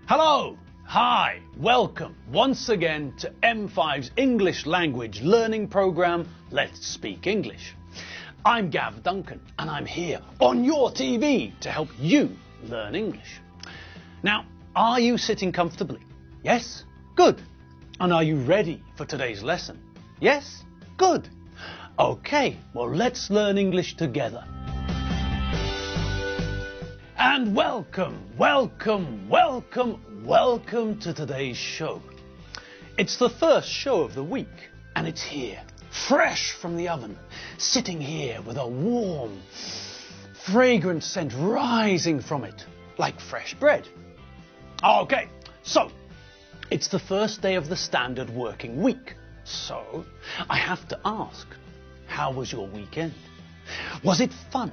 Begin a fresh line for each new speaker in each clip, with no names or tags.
Hello, hi, welcome once again to M5's English language learning program, Let's Speak English. I'm Gav Duncan and I'm here on your TV to help you learn English. Now, are you sitting comfortably? Yes? Good. And are you ready for today's lesson? Yes? Good. Okay, well let's learn English together. And welcome to today's show. It's the first show of the week, and it's here, fresh from the oven, sitting here with a warm, fragrant scent rising from it, like fresh bread. Okay, so it's the first day of the standard working week, so I have to ask, how was your weekend? Was it fun?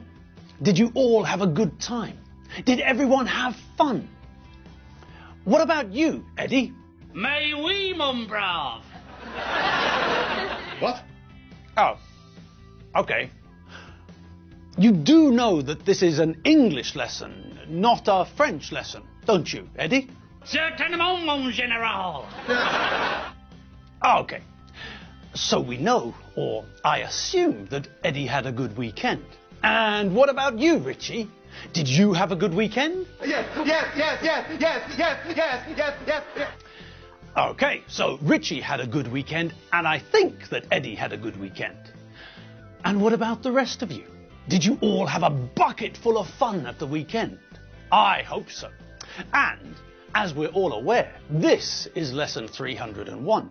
Did you all have a good time? Did everyone have fun? What about you, Eddie?
Mais oui, mon brave.
What? Oh, okay. You do know that this is an English lesson, not a French lesson, don't you, Eddie?
Certainement, mon général.
Okay. So we know, or I assume, that Eddie had a good weekend. And what about you, Richie? Did you have a good weekend?
Yes.
Okay, so Richie had a good weekend, and I think that Eddie had a good weekend. And what about the rest of you? Did you all have a bucket full of fun at the weekend? I hope so. And, as we're all aware, this is lesson 301,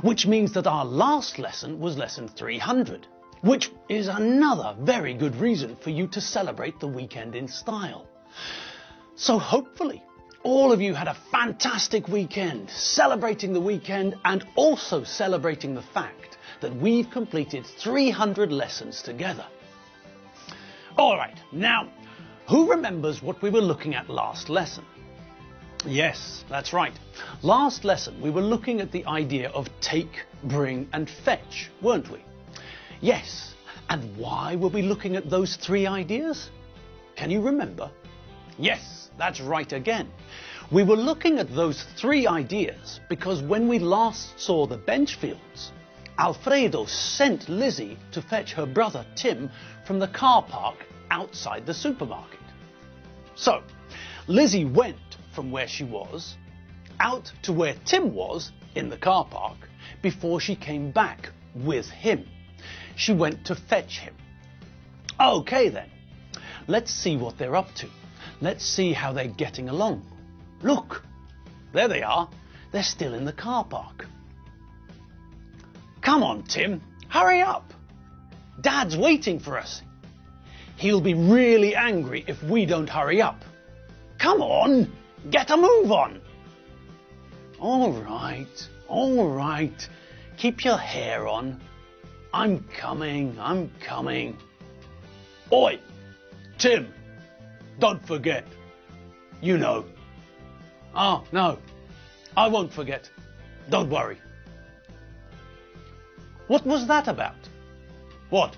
which means that our last lesson was lesson 300. Which is another very good reason for you to celebrate the weekend in style. So hopefully, all of you had a fantastic weekend, celebrating the weekend and also celebrating the fact that we've completed 300 lessons together. All right, now, who remembers what we were looking at last lesson? Yes, that's right. Last lesson, we were looking at the idea of take, bring and fetch, weren't we? Yes, and why were we looking at those three ideas? Can you remember? Yes, that's right again. We were looking at those three ideas because when we last saw the Benchfields, Alfredo sent Lizzie to fetch her brother Tim from the car park outside the supermarket. So, Lizzie went from where she was out to where Tim was in the car park before she came back with him. She went to fetch him. Okay then, let's see what they're up to. Let's see how they're getting along. Look, there they are. They're still in the car park. Come on, Tim, hurry up. Dad's waiting for us. He'll be really angry if we don't hurry up. Come on, get a move on. All right. Keep your hair on. I'm coming. Oi, Tim, don't forget. You know. Oh, no, I won't forget. Don't worry. What was that about? What?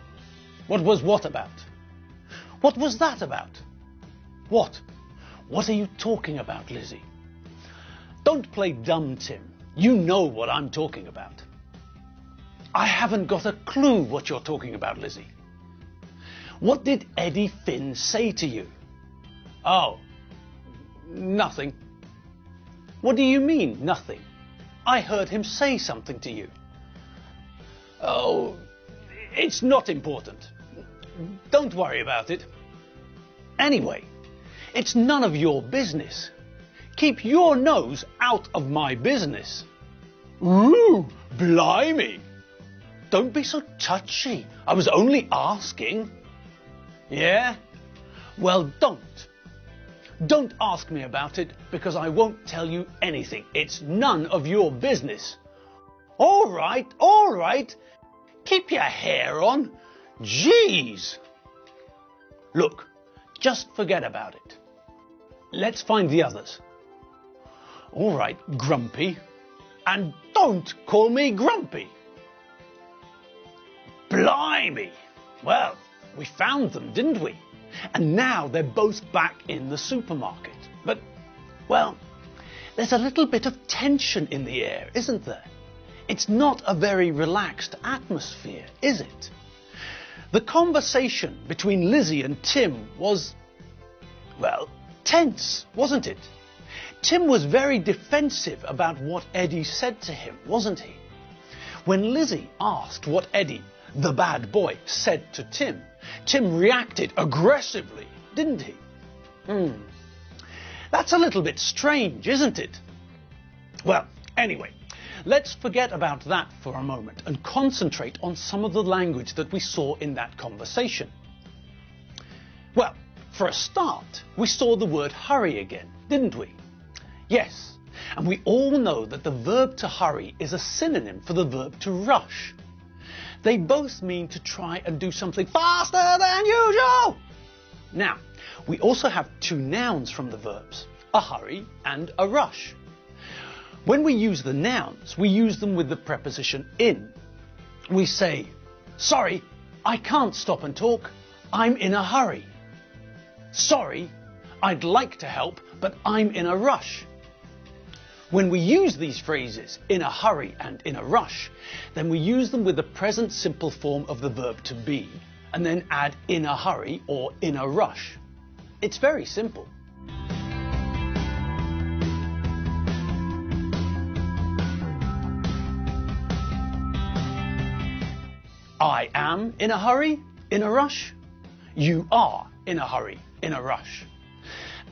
What was what about? What was that about? What? What are you talking about, Lizzie? Don't play dumb, Tim. You know what I'm talking about. I haven't got a clue what you're talking about, Lizzie. What did Eddie Finn say to you? Oh, nothing. What do you mean, nothing? I heard him say something to you. Oh, it's not important. Don't worry about it. Anyway, it's none of your business. Keep your nose out of my business. Ooh, blimey. Don't be so touchy. I was only asking. Yeah? Well, don't. Don't ask me about it because I won't tell you anything. It's none of your business. All right. Keep your hair on. Jeez. Look, just forget about it. Let's find the others. All right, Grumpy. And don't call me Grumpy. Blimey! Well, we found them, didn't we? And now they're both back in the supermarket. But, well, there's a little bit of tension in the air, isn't there? It's not a very relaxed atmosphere, is it? The conversation between Lizzie and Tim was, well, tense, wasn't it? Tim was very defensive about what Eddie said to him, wasn't he? When Lizzie asked what Eddie, the bad boy, said to Tim, Tim reacted aggressively, didn't he? That's a little bit strange, isn't it? Well, anyway, let's forget about that for a moment and concentrate on some of the language that we saw in that conversation. Well, for a start, we saw the word hurry again, didn't we? Yes, and we all know that the verb to hurry is a synonym for the verb to rush. They both mean to try and do something faster than usual. Now, we also have two nouns from the verbs, a hurry and a rush. When we use the nouns, we use them with the preposition in. We say, sorry, I can't stop and talk. I'm in a hurry. Sorry, I'd like to help, but I'm in a rush. When we use these phrases, in a hurry and in a rush, then we use them with the present simple form of the verb to be, and then add in a hurry or in a rush. It's very simple. I am in a hurry, in a rush. You are in a hurry, in a rush.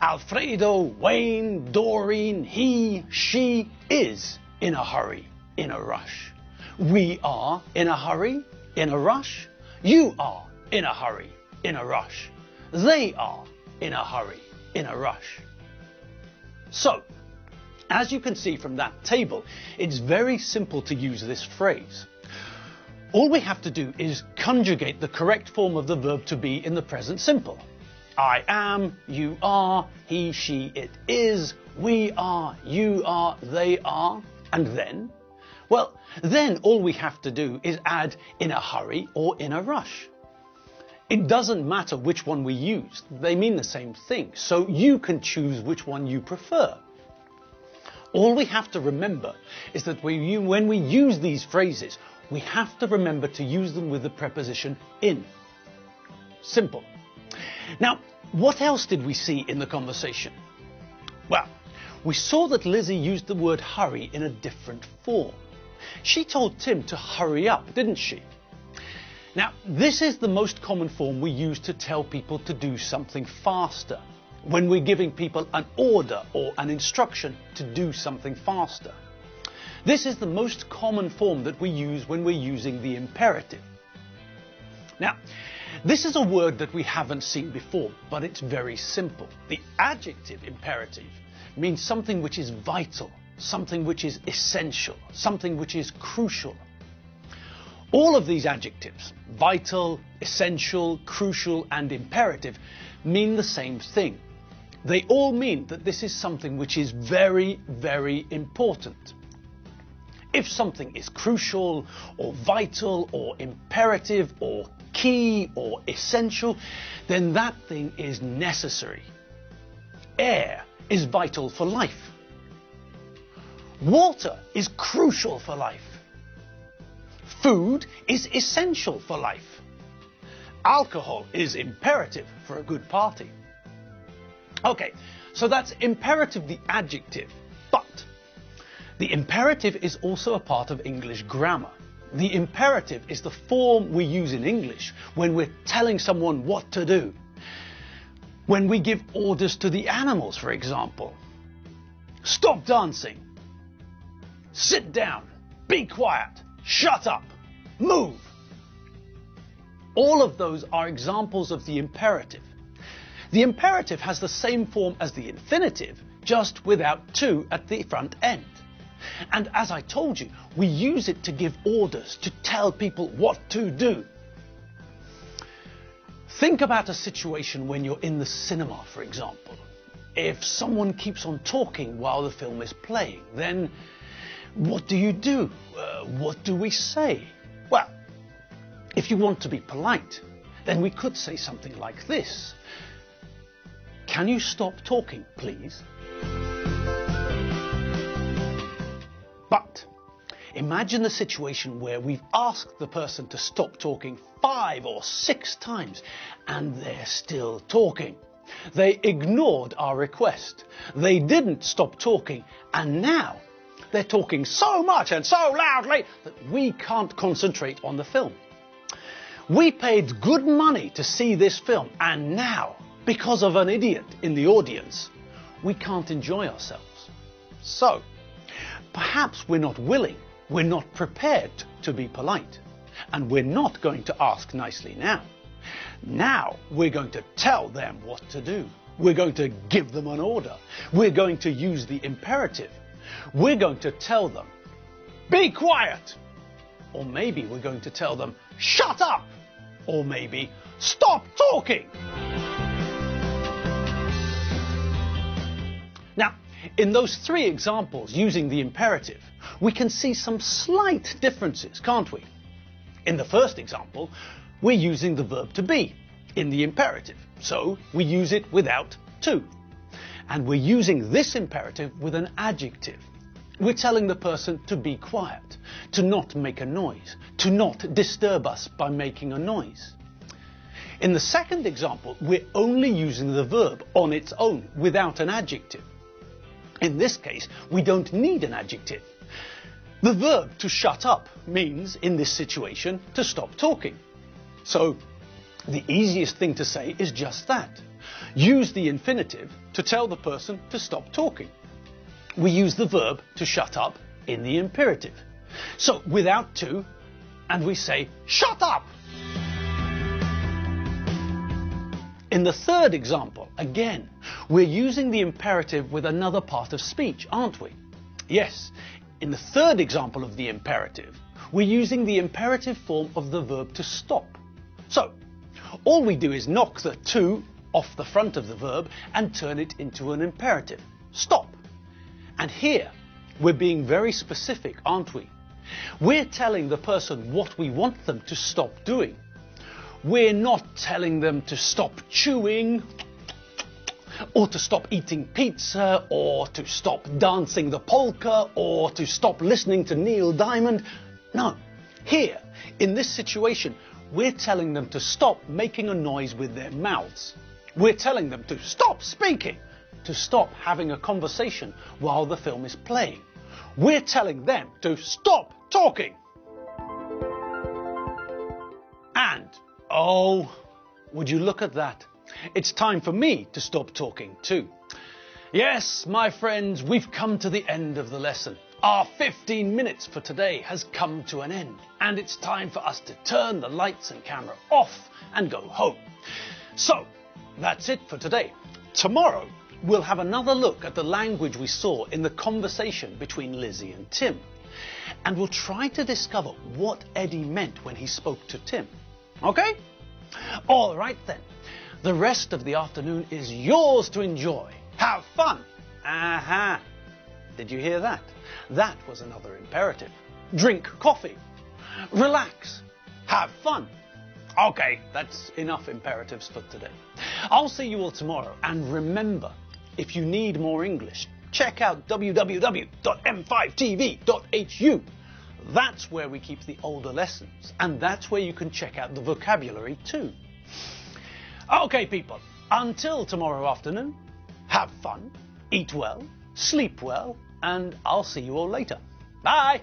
Alfredo, Wayne, Doreen, he, she is in a hurry, in a rush. We are in a hurry, in a rush. You are in a hurry, in a rush. They are in a hurry, in a rush. So, as you can see from that table, it's very simple to use this phrase. All we have to do is conjugate the correct form of the verb to be in the present simple. I am, you are, he, she, it is, we are, you are, they are, and then? Well, then all we have to do is add in a hurry or in a rush. It doesn't matter which one we use, they mean the same thing, so you can choose which one you prefer. All we have to remember is that when we use these phrases, we have to remember to use them with the preposition in. Simple. Now, what else did we see in the conversation? Well, we saw that Lizzie used the word hurry in a different form. She told Tim to hurry up, didn't she? Now, this is the most common form we use to tell people to do something faster, when we're giving people an order or an instruction to do something faster. This is the most common form that we use when we're using the imperative. Now, this is a word that we haven't seen before, but it's very simple. The adjective imperative means something which is vital, something which is essential, something which is crucial. All of these adjectives, vital, essential, crucial, and imperative, mean the same thing. They all mean that this is something which is very, very important. If something is crucial, or vital, or imperative, or key, or essential, then that thing is necessary. Air is vital for life. Water is crucial for life. Food is essential for life. Alcohol is imperative for a good party. Okay, so that's imperative, the adjective, but the imperative is also a part of English grammar. The imperative is the form we use in English when we're telling someone what to do. When we give orders to the animals, for example. Stop dancing. Sit down. Be quiet. Shut up. Move. All of those are examples of the imperative. The imperative has the same form as the infinitive, just without to at the front end. And as I told you, we use it to give orders, to tell people what to do. Think about a situation when you're in the cinema, for example. If someone keeps on talking while the film is playing, then what do? What do we say? Well, if you want to be polite, then we could say something like this. Can you stop talking, please? But imagine the situation where we've asked the person to stop talking 5 or 6 times and they're still talking. They ignored our request. They didn't stop talking, and now they're talking so much and so loudly that we can't concentrate on the film. We paid good money to see this film, and now, because of an idiot in the audience, we can't enjoy ourselves. So, perhaps we're not willing, we're not prepared to be polite, and we're not going to ask nicely now. Now we're going to tell them what to do. We're going to give them an order. We're going to use the imperative. We're going to tell them, be quiet. Or maybe we're going to tell them, shut up. Or maybe, stop talking. Now, in those 3 examples using the imperative, we can see some slight differences, can't we? In the first example, we're using the verb to be in the imperative, so we use it without to. And we're using this imperative with an adjective. We're telling the person to be quiet, to not make a noise, to not disturb us by making a noise. In the second example, we're only using the verb on its own without an adjective. In this case, we don't need an adjective. The verb to shut up means, in this situation, to stop talking. So, the easiest thing to say is just that. Use the infinitive to tell the person to stop talking. We use the verb to shut up in the imperative. So, without to, and we say, shut up! In the third example, again, we're using the imperative with another part of speech, aren't we? Yes, in the third example of the imperative, we're using the imperative form of the verb to stop. So, all we do is knock the to off the front of the verb and turn it into an imperative. Stop. And here, we're being very specific, aren't we? We're telling the person what we want them to stop doing. We're not telling them to stop chewing, or to stop eating pizza, or to stop dancing the polka, or to stop listening to Neil Diamond. No. Here, in this situation, we're telling them to stop making a noise with their mouths. We're telling them to stop speaking, to stop having a conversation while the film is playing. We're telling them to stop talking. And, oh, would you look at that? It's time for me to stop talking too. Yes, my friends, we've come to the end of the lesson. Our 15 minutes for today has come to an end, and it's time for us to turn the lights and camera off and go home. So, that's it for today. Tomorrow, we'll have another look at the language we saw in the conversation between Lizzie and Tim. And we'll try to discover what Eddie meant when he spoke to Tim. Okay? All right then. The rest of the afternoon is yours to enjoy. Have fun. Aha. Did you hear that? That was another imperative. Drink coffee. Relax. Have fun. Okay, that's enough imperatives for today. I'll see you all tomorrow. And remember, if you need more English, check out www.m5tv.hu. That's where we keep the older lessons. And that's where you can check out the vocabulary too. Okay, people. Until tomorrow afternoon, have fun, eat well, sleep well, and I'll see you all later. Bye!